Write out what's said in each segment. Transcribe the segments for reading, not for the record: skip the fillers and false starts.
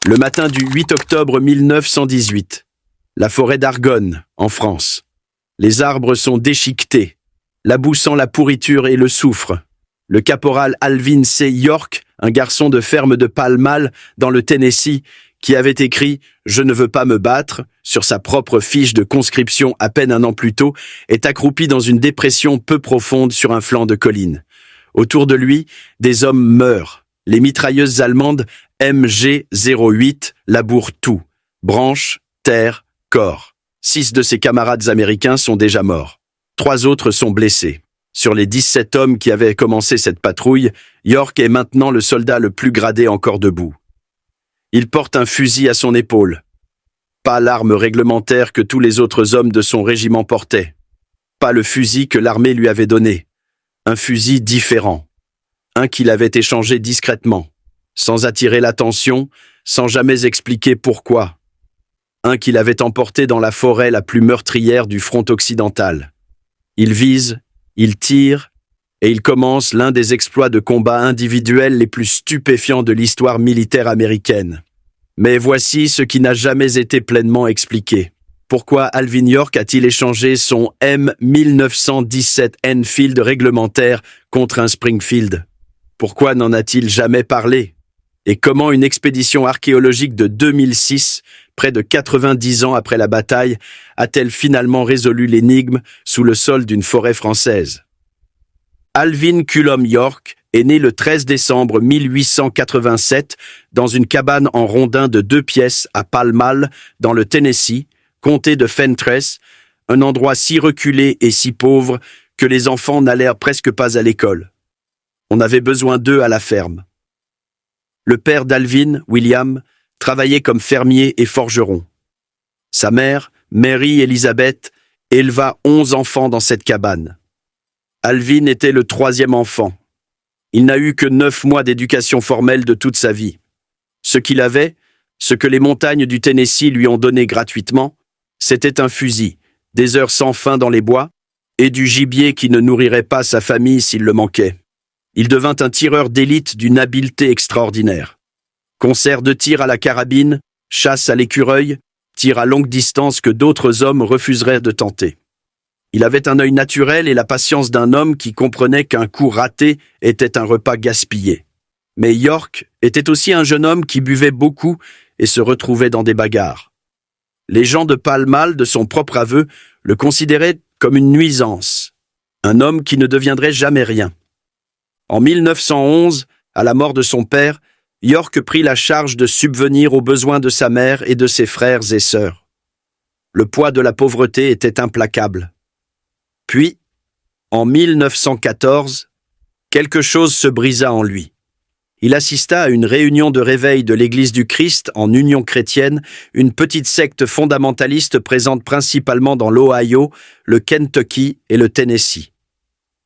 Le matin du 8 octobre 1918. La forêt d'Argonne, en France. Les arbres sont déchiquetés. La boue sent la pourriture et le soufre. Le caporal Alvin C. York, un garçon de ferme de Pall Mall, dans le Tennessee, qui avait écrit « Je ne veux pas me battre » sur sa propre fiche de conscription à peine un an plus tôt, est accroupi dans une dépression peu profonde sur un flanc de colline. Autour de lui, des hommes meurent. Les mitrailleuses allemandes MG-08 labourent tout. Branches, terre, corps. 6 de ses camarades américains sont déjà morts. 3 autres sont blessés. Sur les 17 hommes qui avaient commencé cette patrouille, York est maintenant le soldat le plus gradé encore debout. Il porte un fusil à son épaule. Pas l'arme réglementaire que tous les autres hommes de son régiment portaient. Pas le fusil que l'armée lui avait donné. Un fusil différent. Un qu'il avait échangé discrètement, sans attirer l'attention, sans jamais expliquer pourquoi. Un qu'il avait emporté dans la forêt la plus meurtrière du front occidental. Il vise, il tire, et il commence l'un des exploits de combat individuels les plus stupéfiants de l'histoire militaire américaine. Mais voici ce qui n'a jamais été pleinement expliqué. Pourquoi Alvin York a-t-il échangé son M1917 Enfield réglementaire contre un Springfield? Pourquoi n'en a-t-il jamais parlé? Et comment une expédition archéologique de 2006, près de 90 ans après la bataille, a-t-elle finalement résolu l'énigme sous le sol d'une forêt française? Alvin Cullom York est né le 13 décembre 1887 dans une cabane en rondin de 2 pièces à Pall Mall, dans le Tennessee, comté de Fentress, un endroit si reculé et si pauvre que les enfants n'allèrent presque pas à l'école. On avait besoin d'eux à la ferme. Le père d'Alvin, William, travaillait comme fermier et forgeron. Sa mère, Mary Elizabeth, éleva 11 enfants dans cette cabane. Alvin était le 3e enfant. Il n'a eu que 9 mois d'éducation formelle de toute sa vie. Ce qu'il avait, ce que les montagnes du Tennessee lui ont donné gratuitement, c'était un fusil, des heures sans fin dans les bois, et du gibier qui ne nourrirait pas sa famille s'il le manquait. Il devint un tireur d'élite d'une habileté extraordinaire. Concert de tir à la carabine, chasse à l'écureuil, tir à longue distance que d'autres hommes refuseraient de tenter. Il avait un œil naturel et la patience d'un homme qui comprenait qu'un coup raté était un repas gaspillé. Mais York était aussi un jeune homme qui buvait beaucoup et se retrouvait dans des bagarres. Les gens de Pall Mall, de son propre aveu, le considéraient comme une nuisance, un homme qui ne deviendrait jamais rien. En 1911, à la mort de son père, York prit la charge de subvenir aux besoins de sa mère et de ses frères et sœurs. Le poids de la pauvreté était implacable. Puis, en 1914, quelque chose se brisa en lui. Il assista à une réunion de réveil de l'Église du Christ en Union chrétienne, une petite secte fondamentaliste présente principalement dans l'Ohio, le Kentucky et le Tennessee.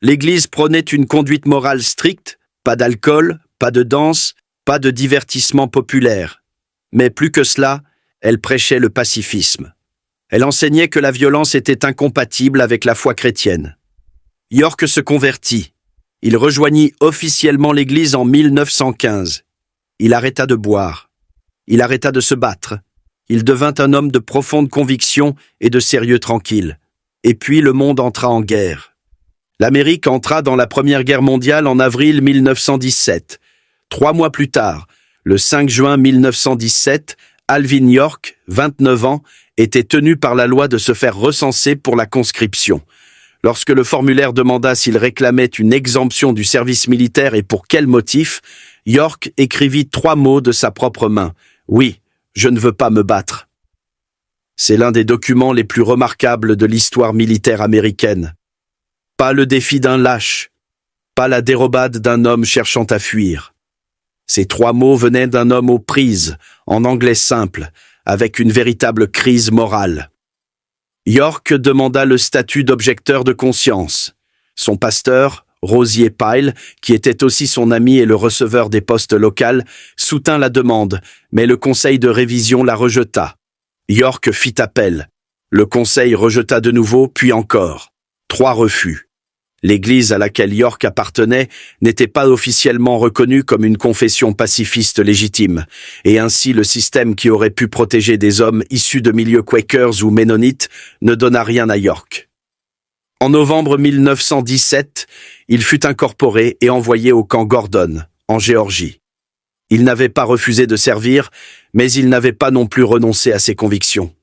L'Église prônait une conduite morale stricte, pas d'alcool, pas de danse, pas de divertissement populaire. Mais plus que cela, elle prêchait le pacifisme. Elle enseignait que la violence était incompatible avec la foi chrétienne. York se convertit. Il rejoignit officiellement l'Église en 1915. Il arrêta de boire. Il arrêta de se battre. Il devint un homme de profonde conviction et de sérieux tranquille. Et puis le monde entra en guerre. L'Amérique entra dans la Première Guerre mondiale en avril 1917. 3 mois plus tard, le 5 juin 1917, Alvin York, 29 ans, était tenu par la loi de se faire recenser pour la conscription. Lorsque le formulaire demanda s'il réclamait une exemption du service militaire et pour quel motif, York écrivit 3 mots de sa propre main. « Oui, je ne veux pas me battre ». C'est l'un des documents les plus remarquables de l'histoire militaire américaine. Pas le défi d'un lâche, pas la dérobade d'un homme cherchant à fuir. Ces 3 mots venaient d'un homme aux prises, en anglais simple, avec une véritable crise morale. York demanda le statut d'objecteur de conscience. Son pasteur, Rosier Pyle, qui était aussi son ami et le receveur des postes locales, soutint la demande, mais le conseil de révision la rejeta. York fit appel. Le conseil rejeta de nouveau, puis encore. 3 refus. L'église à laquelle York appartenait n'était pas officiellement reconnue comme une confession pacifiste légitime, et ainsi le système qui aurait pu protéger des hommes issus de milieux Quakers ou Ménonites ne donna rien à York. En novembre 1917, il fut incorporé et envoyé au camp Gordon, en Géorgie. Il n'avait pas refusé de servir, mais il n'avait pas non plus renoncé à ses convictions.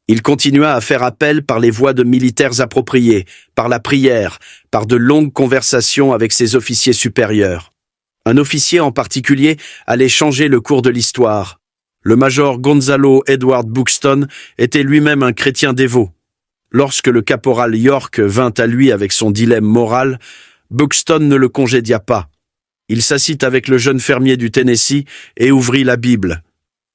Il continua à faire appel par les voies de militaires appropriées, par la prière, par de longues conversations avec ses officiers supérieurs. Un officier en particulier allait changer le cours de l'histoire. Le major Gonzalo Edward Buxton était lui-même un chrétien dévot. Lorsque le caporal York vint à lui avec son dilemme moral, Buxton ne le congédia pas. Il s'assit avec le jeune fermier du Tennessee et ouvrit la Bible.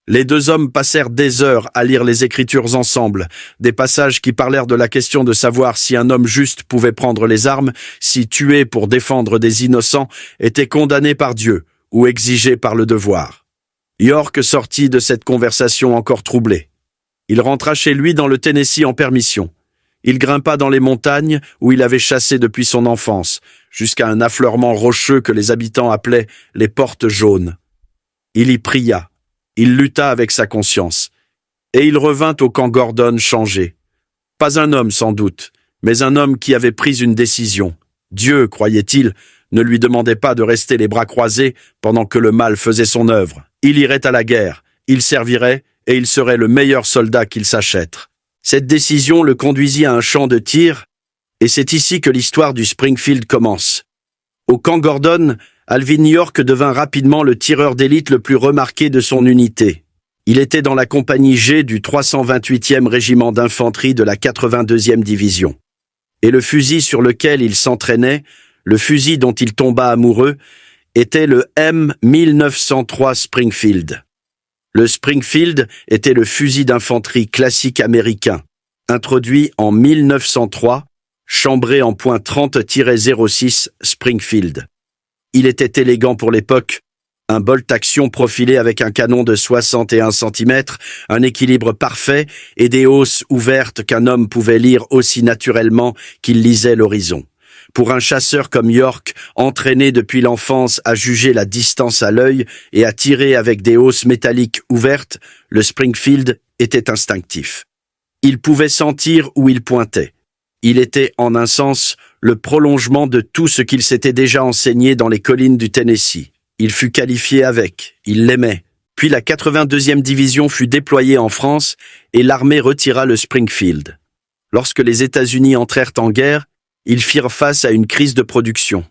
Les deux hommes passèrent des heures à lire les Écritures ensemble, des passages qui parlèrent de la question de savoir si un homme juste pouvait prendre les armes, si tuer pour défendre des innocents était condamné par Dieu ou exigé par le devoir. York sortit de cette conversation encore troublé. Il rentra chez lui dans le Tennessee en permission. Il grimpa dans les montagnes où il avait chassé depuis son enfance, jusqu'à un affleurement rocheux que les habitants appelaient les Portes Jaunes. Il y pria. Il lutta avec sa conscience, et il revint au camp Gordon changé. Pas un homme sans doute, mais un homme qui avait pris une décision. Dieu, croyait-il, ne lui demandait pas de rester les bras croisés pendant que le mal faisait son œuvre. Il irait à la guerre, il servirait, et il serait le meilleur soldat qu'il sache être. Cette décision le conduisit à un champ de tir, et c'est ici que l'histoire du Springfield commence. Au camp Gordon, Alvin York devint rapidement le tireur d'élite le plus remarqué de son unité. Il était dans la compagnie G du 328e régiment d'infanterie de la 82e division. Et le fusil sur lequel il s'entraînait, le fusil dont il tomba amoureux, était le M1903 Springfield. Le Springfield était le fusil d'infanterie classique américain, introduit en 1903, chambré en point .30-06 Springfield. Il était élégant pour l'époque, un bolt-action profilé avec un canon de 61 cm, un équilibre parfait et des hausses ouvertes qu'un homme pouvait lire aussi naturellement qu'il lisait l'horizon. Pour un chasseur comme York, entraîné depuis l'enfance à juger la distance à l'œil et à tirer avec des hausses métalliques ouvertes, le Springfield était instinctif. Il pouvait sentir où il pointait. Il était, en un sens, le prolongement de tout ce qu'il s'était déjà enseigné dans les collines du Tennessee. Il fut qualifié avec, il l'aimait. Puis la 82e division fut déployée en France et l'armée retira le Springfield. Lorsque les États-Unis entrèrent en guerre, ils firent face à une crise de production.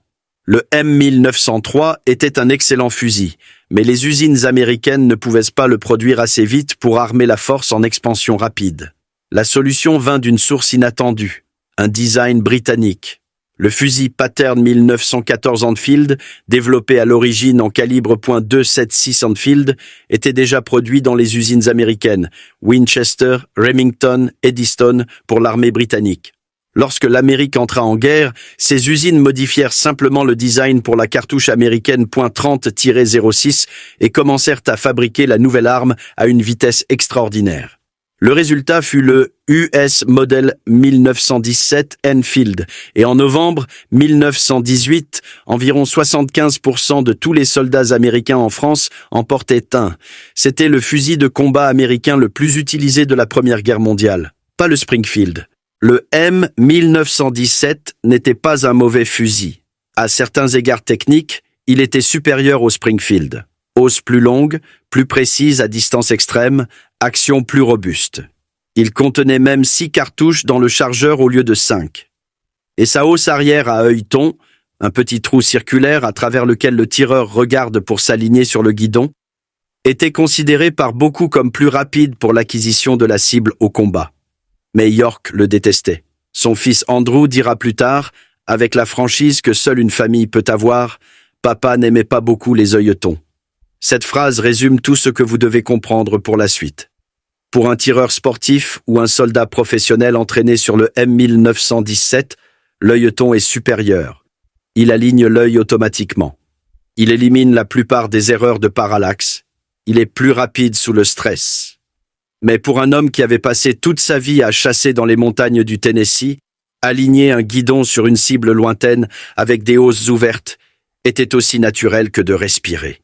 Le M1903 était un excellent fusil, mais les usines américaines ne pouvaient pas le produire assez vite pour armer la force en expansion rapide. La solution vint d'une source inattendue. Un design britannique. Le fusil Pattern 1914 Enfield, développé à l'origine en calibre .276 Enfield, était déjà produit dans les usines américaines, Winchester, Remington, Eddystone, pour l'armée britannique. Lorsque l'Amérique entra en guerre, ces usines modifièrent simplement le design pour la cartouche américaine .30-06 et commencèrent à fabriquer la nouvelle arme à une vitesse extraordinaire. Le résultat fut le US Model 1917 Enfield, et en novembre 1918, environ 75% de tous les soldats américains en France en portaient un. C'était le fusil de combat américain le plus utilisé de la Première Guerre mondiale, pas le Springfield. Le M1917 n'était pas un mauvais fusil. À certains égards techniques, il était supérieur au Springfield. Hausse plus longue, plus précise à distance extrême, action plus robuste. Il contenait même 6 cartouches dans le chargeur au lieu de 5. Et sa hausse arrière à œilleton, un petit trou circulaire à travers lequel le tireur regarde pour s'aligner sur le guidon, était considérée par beaucoup comme plus rapide pour l'acquisition de la cible au combat. Mais York le détestait. Son fils Andrew dira plus tard, avec la franchise que seule une famille peut avoir, « Papa n'aimait pas beaucoup les œilletons ». Cette phrase résume tout ce que vous devez comprendre pour la suite. Pour un tireur sportif ou un soldat professionnel entraîné sur le M1917, l'œilleton est supérieur. Il aligne l'œil automatiquement. Il élimine la plupart des erreurs de parallaxe. Il est plus rapide sous le stress. Mais pour un homme qui avait passé toute sa vie à chasser dans les montagnes du Tennessee, Aligner un guidon sur une cible lointaine avec des hausses ouvertes était aussi naturel que de respirer.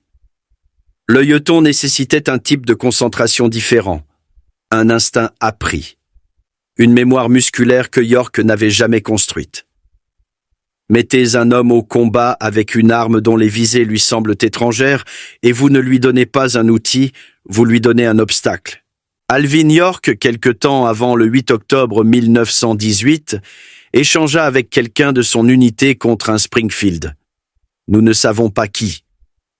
L'œilleton nécessitait un type de concentration différent, un instinct appris, une mémoire musculaire que York n'avait jamais construite. Mettez un homme au combat avec une arme dont les visées lui semblent étrangères et vous ne lui donnez pas un outil, vous lui donnez un obstacle. Alvin York, quelque temps avant le 8 octobre 1918, échangea avec quelqu'un de son unité contre un Springfield. Nous ne savons pas qui.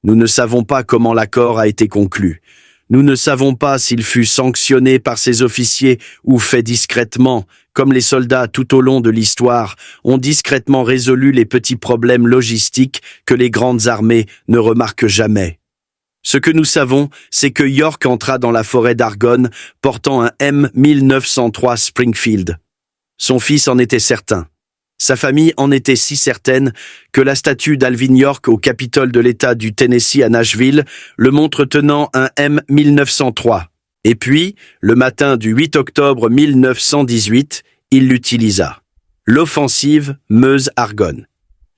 Nous ne savons pas comment l'accord a été conclu. Nous ne savons pas s'il fut sanctionné par ses officiers ou fait discrètement, comme les soldats tout au long de l'histoire ont discrètement résolu les petits problèmes logistiques que les grandes armées ne remarquent jamais. Ce que nous savons, c'est que York entra dans la forêt d'Argonne portant un M1903 Springfield. Son fils en était certain. Sa famille en était si certaine que la statue d'Alvin York au Capitole de l'État du Tennessee à Nashville le montre tenant un M1903. Et puis, le matin du 8 octobre 1918, il l'utilisa. L'offensive Meuse-Argonne.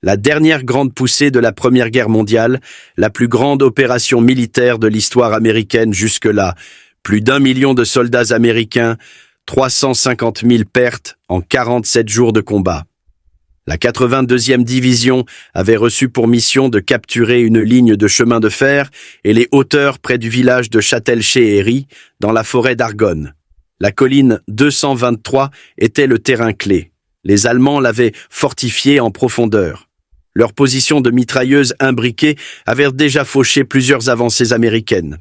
La dernière grande poussée de la Première Guerre mondiale, la plus grande opération militaire de l'histoire américaine jusque-là, plus d'1 million de soldats américains, 350 000 pertes en 47 jours de combat. La 82e division avait reçu pour mission de capturer une ligne de chemin de fer et les hauteurs près du village de Châtel-chez-Héry, dans la forêt d'Argonne. La colline 223 était le terrain clé. Les Allemands l'avaient fortifiée en profondeur. Leur position de mitrailleuses imbriquées avait déjà fauché plusieurs avancées américaines.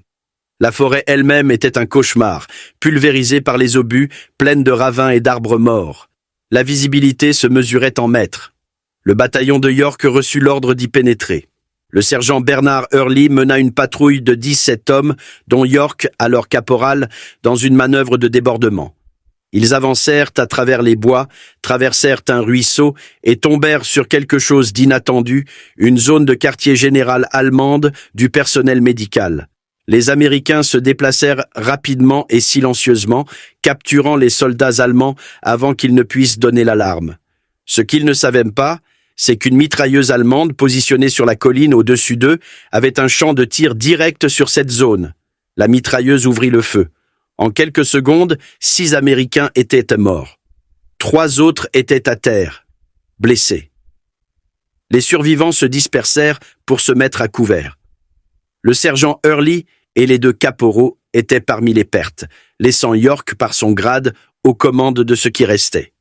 La forêt elle-même était un cauchemar, pulvérisée par les obus, pleine de ravins et d'arbres morts. La visibilité se mesurait en mètres. Le bataillon de York reçut l'ordre d'y pénétrer. Le sergent Bernard Early mena une patrouille de 17 hommes, dont York, alors caporal, dans une manœuvre de débordement. Ils avancèrent à travers les bois, traversèrent un ruisseau et tombèrent sur quelque chose d'inattendu, une zone de quartier général allemande du personnel médical. Les Américains se déplacèrent rapidement et silencieusement, capturant les soldats allemands avant qu'ils ne puissent donner l'alarme. Ce qu'ils ne savaient pas, c'est qu'une mitrailleuse allemande positionnée sur la colline au-dessus d'eux avait un champ de tir direct sur cette zone. La mitrailleuse ouvrit le feu. En quelques secondes, 6 Américains étaient morts. 3 autres étaient à terre, blessés. Les survivants se dispersèrent pour se mettre à couvert. Le sergent Early et les 2 caporaux étaient parmi les pertes, laissant York par son grade aux commandes de ce qui restait.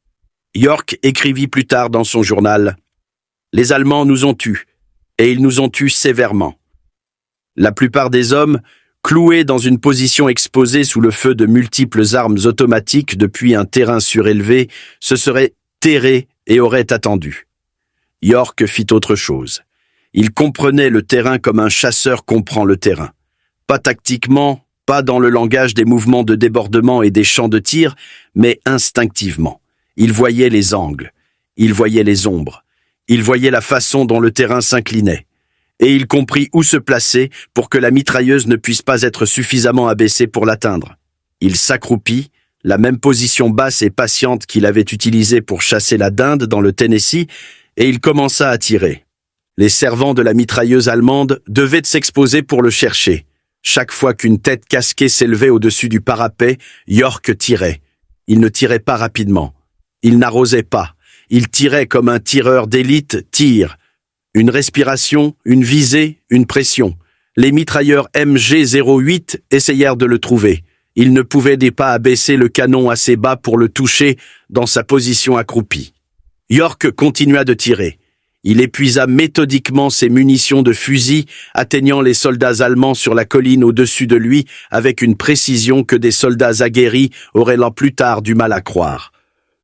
York écrivit plus tard dans son journal « Les Allemands nous ont tués, et ils nous ont tués sévèrement. La plupart des hommes, cloués dans une position exposée sous le feu de multiples armes automatiques depuis un terrain surélevé, se seraient terrés et auraient attendu. York fit autre chose. Il comprenait le terrain comme un chasseur comprend le terrain. Pas tactiquement, pas dans le langage des mouvements de débordement et des champs de tir, mais instinctivement. Il voyait les angles, il voyait les ombres, il voyait la façon dont le terrain s'inclinait. Et il comprit où se placer pour que la mitrailleuse ne puisse pas être suffisamment abaissée pour l'atteindre. Il s'accroupit, la même position basse et patiente qu'il avait utilisée pour chasser la dinde dans le Tennessee, et il commença à tirer. Les servants de la mitrailleuse allemande devaient s'exposer pour le chercher. Chaque fois qu'une tête casquée s'élevait au-dessus du parapet, York tirait. Il ne tirait pas rapidement. Il n'arrosait pas. Il tirait comme un tireur d'élite tire. Une respiration, une visée, une pression. Les mitrailleurs MG-08 essayèrent de le trouver. Il ne pouvait pas abaisser le canon assez bas pour le toucher dans sa position accroupie. York continua de tirer. Il épuisa méthodiquement ses munitions de fusil, atteignant les soldats allemands sur la colline au-dessus de lui avec une précision que des soldats aguerris auraient là plus tard du mal à croire.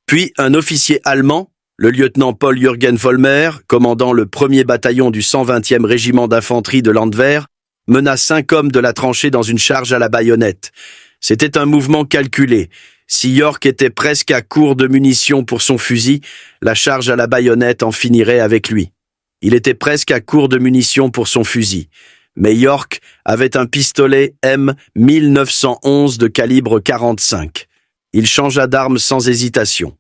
Puis un officier allemand, le lieutenant Paul Jürgen Vollmer, commandant le 1er bataillon du 120e régiment d'infanterie de Landwehr, mena 5 hommes de la tranchée dans une charge à la baïonnette. C'était un mouvement calculé. Si York était presque à court de munitions pour son fusil, la charge à la baïonnette en finirait avec lui. Il était presque à court de munitions pour son fusil. Mais York avait un pistolet M1911 de calibre 45. Il changea d'arme sans hésitation.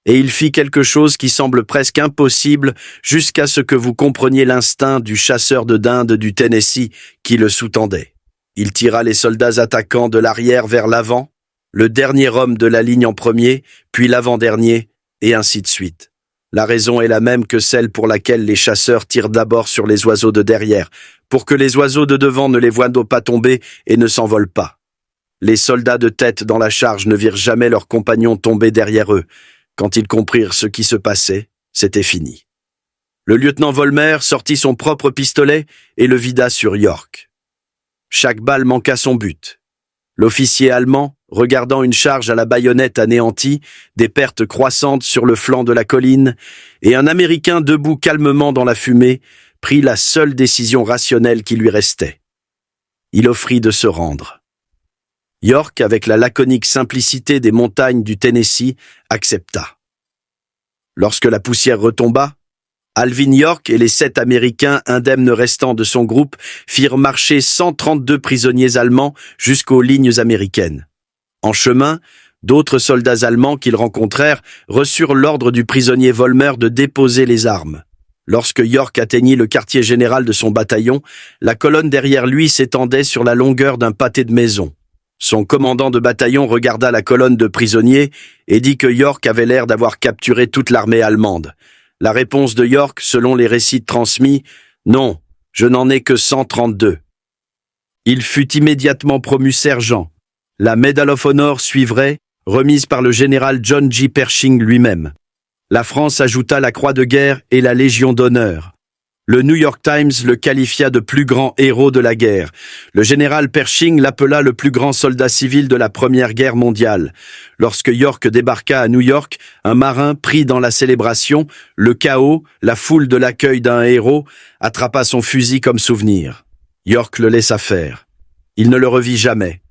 Et il fit quelque chose qui semble presque impossible jusqu'à ce que vous compreniez l'instinct du chasseur de dinde du Tennessee qui le sous-tendait. Il tira les soldats attaquants de l'arrière vers l'avant, le dernier homme de la ligne en premier, puis l'avant-dernier, et ainsi de suite. La raison est la même que celle pour laquelle les chasseurs tirent d'abord sur les oiseaux de derrière, pour que les oiseaux de devant ne les voient pas tomber et ne s'envolent pas. Les soldats de tête dans la charge ne virent jamais leurs compagnons tomber derrière eux. Quand ils comprirent ce qui se passait, c'était fini. Le lieutenant Vollmer sortit son propre pistolet et le vida sur York. Chaque balle manqua son but. L'officier allemand, regardant une charge à la baïonnette anéantie, des pertes croissantes sur le flanc de la colline, et un Américain debout calmement dans la fumée, prit la seule décision rationnelle qui lui restait. Il offrit de se rendre. York, avec la laconique simplicité des montagnes du Tennessee, accepta. Lorsque la poussière retomba, Alvin York et les 7 Américains indemnes restants de son groupe firent marcher 132 prisonniers allemands jusqu'aux lignes américaines. En chemin, d'autres soldats allemands qu'ils rencontrèrent reçurent l'ordre du prisonnier Vollmer de déposer les armes. Lorsque York atteignit le quartier général de son bataillon, la colonne derrière lui s'étendait sur la longueur d'un pâté de maison. Son commandant de bataillon regarda la colonne de prisonniers et dit que York avait l'air d'avoir capturé toute l'armée allemande. La réponse de York, selon les récits transmis, « Non, je n'en ai que 132 ». Il fut immédiatement promu sergent. La Medal of Honor suivrait, remise par le général John J. Pershing lui-même. La France ajouta la Croix de guerre et la Légion d'honneur. Le New York Times le qualifia de plus grand héros de la guerre. Le général Pershing l'appela le plus grand soldat civil de la Première Guerre mondiale. Lorsque York débarqua à New York, un marin pris dans la célébration, le chaos, la foule de l'accueil d'un héros, attrapa son fusil comme souvenir. York le laissa faire. Il ne le revit jamais.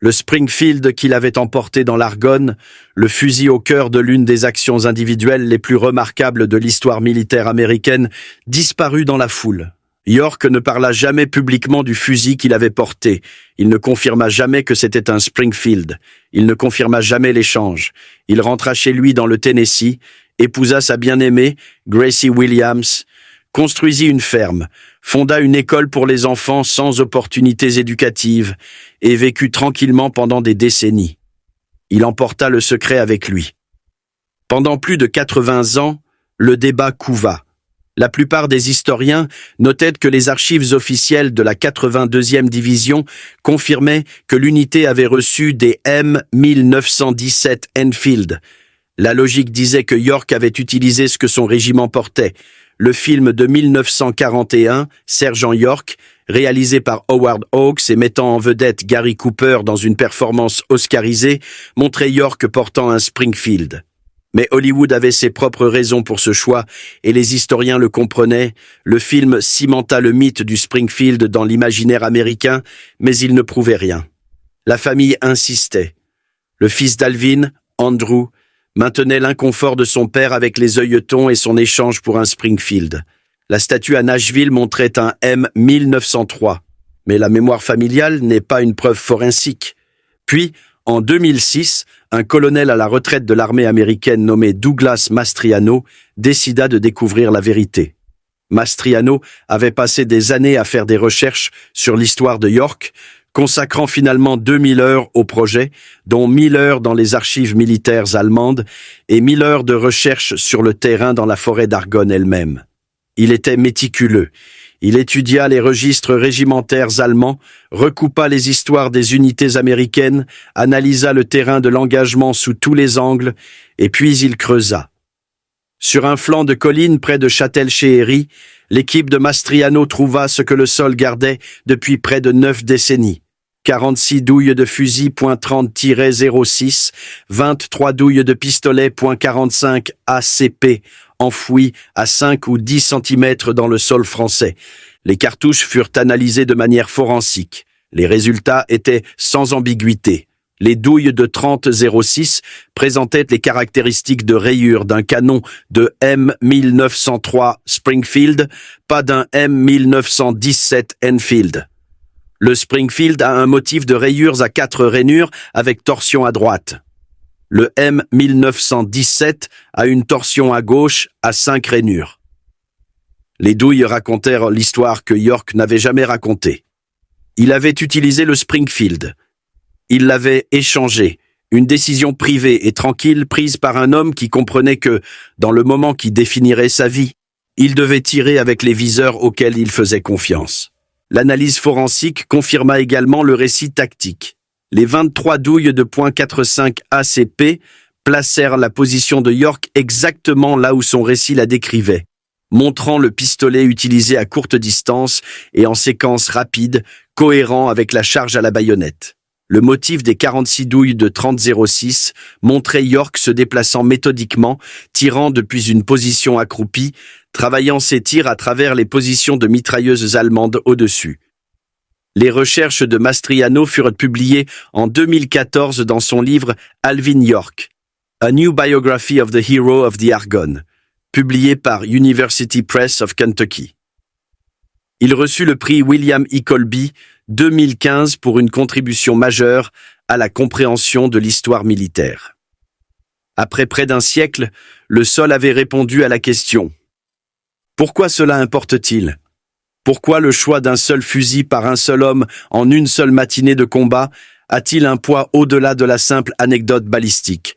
Le Springfield qu'il avait emporté dans l'Argonne, le fusil au cœur de l'une des actions individuelles les plus remarquables de l'histoire militaire américaine, disparut dans la foule. York ne parla jamais publiquement du fusil qu'il avait porté. Il ne confirma jamais que c'était un Springfield. Il ne confirma jamais l'échange. Il rentra chez lui dans le Tennessee, épousa sa bien-aimée, Gracie Williams, construisit une ferme, fonda une école pour les enfants sans opportunités éducatives et vécut tranquillement pendant des décennies. Il emporta le secret avec lui. Pendant plus de 80 ans, le débat couva. La plupart des historiens notaient que les archives officielles de la 82e division confirmaient que l'unité avait reçu des M1917 Enfield. La logique disait que York avait utilisé ce que son régiment portait. Le film de 1941, Sergent York, réalisé par Howard Hawks et mettant en vedette Gary Cooper dans une performance oscarisée, montrait York portant un Springfield. Mais Hollywood avait ses propres raisons pour ce choix, et les historiens le comprenaient. Le film cimenta le mythe du Springfield dans l'imaginaire américain, mais il ne prouvait rien. La famille insistait. Le fils d'Alvin, Andrew, maintenait l'inconfort de son père avec les œilletons et son échange pour un Springfield. La statue à Nashville montrait un M1903, mais la mémoire familiale n'est pas une preuve forensique. Puis, en 2006, un colonel à la retraite de l'armée américaine nommé Douglas Mastriano décida de découvrir la vérité. Mastriano avait passé des années à faire des recherches sur l'histoire de York, consacrant finalement 2000 heures au projet, dont 1000 heures dans les archives militaires allemandes et 1000 heures de recherche sur le terrain dans la forêt d'Argonne elle-même. Il était méticuleux. Il étudia les registres régimentaires allemands, recoupa les histoires des unités américaines, analysa le terrain de l'engagement sous tous les angles, et puis il creusa. Sur un flanc de colline près de Châtel-Chéhéry, l'équipe de Mastriano trouva ce que le sol gardait depuis près de 9 décennies. 46 douilles de fusil .30-06, 23 douilles de pistolet .45 ACP, enfouies à 5 ou 10 cm dans le sol français. Les cartouches furent analysées de manière forensique. Les résultats étaient sans ambiguïté. Les douilles de 30-06 présentaient les caractéristiques de rayures d'un canon de M1903 Springfield, pas d'un M1917 Enfield. Le Springfield a un motif de rayures à 4 rainures avec torsion à droite. Le M1917 a une torsion à gauche à 5 rainures. Les douilles racontèrent l'histoire que York n'avait jamais racontée. Il avait utilisé le Springfield. Il l'avait échangé, une décision privée et tranquille prise par un homme qui comprenait que, dans le moment qui définirait sa vie, il devait tirer avec les viseurs auxquels il faisait confiance. L'analyse forensique confirma également le récit tactique. Les 23 douilles de .45 ACP placèrent la position de York exactement là où son récit la décrivait, montrant le pistolet utilisé à courte distance et en séquence rapide, cohérent avec la charge à la baïonnette. Le motif des 46 douilles de 30-06 montrait York se déplaçant méthodiquement, tirant depuis une position accroupie, travaillant ses tirs à travers les positions de mitrailleuses allemandes au-dessus. Les recherches de Mastriano furent publiées en 2014 dans son livre Alvin York, A New Biography of the Hero of the Argonne, publié par University Press of Kentucky. Il reçut le prix William E. Colby 2015 pour une contribution majeure à la compréhension de l'histoire militaire. Après près d'un siècle, le sol avait répondu à la question. Pourquoi cela importe-t-il ? Pourquoi le choix d'un seul fusil par un seul homme en une seule matinée de combat a-t-il un poids au-delà de la simple anecdote balistique ?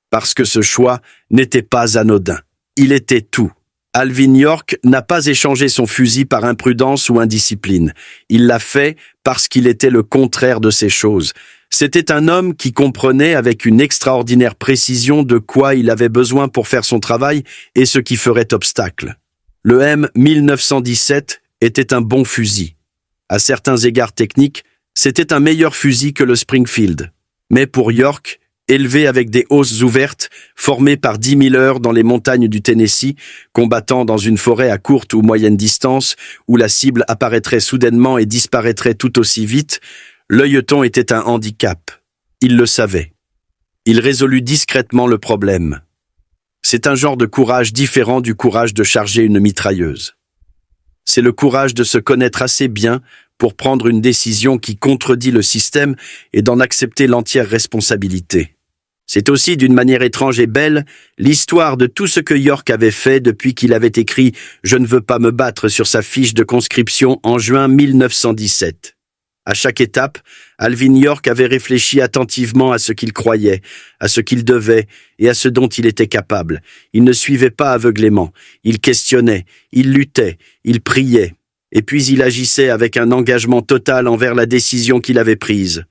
Parce que ce choix n'était pas anodin. Il était tout. Alvin York n'a pas échangé son fusil par imprudence ou indiscipline. Il l'a fait parce qu'il était le contraire de ces choses. C'était un homme qui comprenait avec une extraordinaire précision de quoi il avait besoin pour faire son travail et ce qui ferait obstacle. Le M1917 était un bon fusil. À certains égards techniques, c'était un meilleur fusil que le Springfield. Mais pour York, élevé avec des hausses ouvertes, formé par 10 000 heures dans les montagnes du Tennessee, combattant dans une forêt à courte ou moyenne distance, où la cible apparaîtrait soudainement et disparaîtrait tout aussi vite, l'œilleton était un handicap. Il le savait. Il résolut discrètement le problème. C'est un genre de courage différent du courage de charger une mitrailleuse. C'est le courage de se connaître assez bien pour prendre une décision qui contredit le système et d'en accepter l'entière responsabilité. C'est aussi, d'une manière étrange et belle, l'histoire de tout ce que York avait fait depuis qu'il avait écrit « Je ne veux pas me battre » sur sa fiche de conscription en juin 1917. À chaque étape, Alvin York avait réfléchi attentivement à ce qu'il croyait, à ce qu'il devait et à ce dont il était capable. Il ne suivait pas aveuglément, il questionnait, il luttait, il priait, et puis il agissait avec un engagement total envers la décision qu'il avait prise.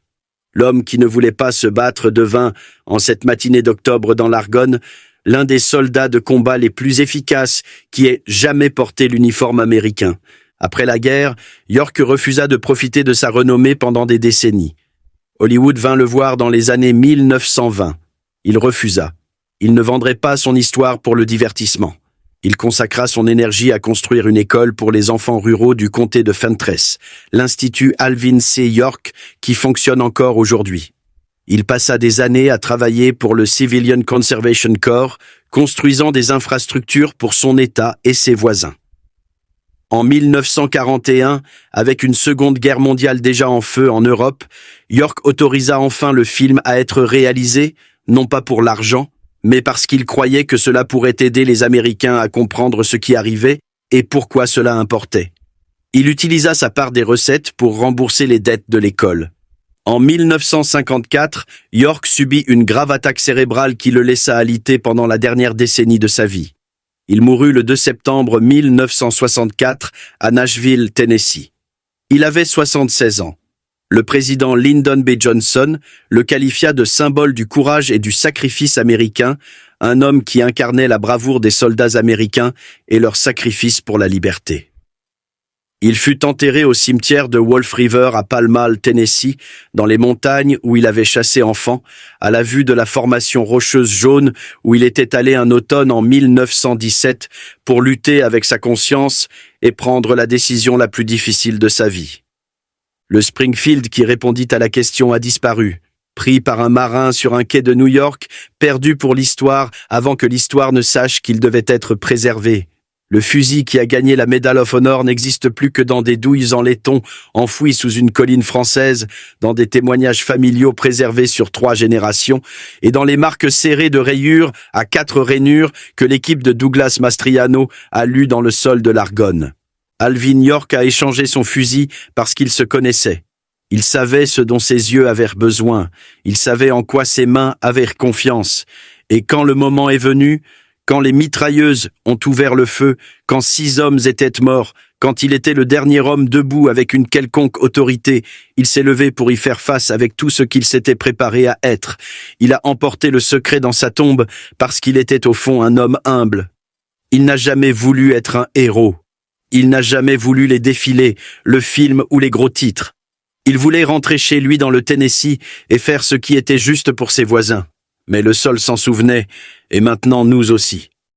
L'homme qui ne voulait pas se battre devint, en cette matinée d'octobre dans l'Argonne, l'un des soldats de combat les plus efficaces qui ait jamais porté l'uniforme américain. Après la guerre, York refusa de profiter de sa renommée pendant des décennies. Hollywood vint le voir dans les années 1920. Il refusa. Il ne vendrait pas son histoire pour le divertissement. Il consacra son énergie à construire une école pour les enfants ruraux du comté de Fentress, l'Institut Alvin C. York, qui fonctionne encore aujourd'hui. Il passa des années à travailler pour le Civilian Conservation Corps, construisant des infrastructures pour son État et ses voisins. En 1941, avec une seconde guerre mondiale déjà en feu en Europe, York autorisa enfin le film à être réalisé, non pas pour l'argent, mais parce qu'il croyait que cela pourrait aider les Américains à comprendre ce qui arrivait et pourquoi cela importait. Il utilisa sa part des recettes pour rembourser les dettes de l'école. En 1954, York subit une grave attaque cérébrale qui le laissa alité pendant la dernière décennie de sa vie. Il mourut le 2 septembre 1964 à Nashville, Tennessee. Il avait 76 ans. Le président Lyndon B. Johnson le qualifia de symbole du courage et du sacrifice américain, un homme qui incarnait la bravoure des soldats américains et leur sacrifice pour la liberté. Il fut enterré au cimetière de Wolf River à Pall Mall, Tennessee, dans les montagnes où il avait chassé enfant, à la vue de la formation rocheuse jaune où il était allé un automne en 1917 pour lutter avec sa conscience et prendre la décision la plus difficile de sa vie. Le Springfield qui répondit à la question a disparu, pris par un marin sur un quai de New York, perdu pour l'histoire avant que l'histoire ne sache qu'il devait être préservé. Le fusil qui a gagné la Medal of Honor n'existe plus que dans des douilles en laiton enfouies sous une colline française, dans des témoignages familiaux préservés sur 3 générations et dans les marques serrées de rayures à 4 rainures que l'équipe de Douglas Mastriano a lues dans le sol de l'Argonne. Alvin York a échangé son fusil parce qu'il se connaissait. Il savait ce dont ses yeux avaient besoin, il savait en quoi ses mains avaient confiance. Et quand le moment est venu, quand les mitrailleuses ont ouvert le feu, quand 6 hommes étaient morts, quand il était le dernier homme debout avec une quelconque autorité, il s'est levé pour y faire face avec tout ce qu'il s'était préparé à être. Il a emporté le secret dans sa tombe parce qu'il était au fond un homme humble. Il n'a jamais voulu être un héros. Il n'a jamais voulu les défilés, le film ou les gros titres. Il voulait rentrer chez lui dans le Tennessee et faire ce qui était juste pour ses voisins. Mais le sol s'en souvenait, et maintenant nous aussi.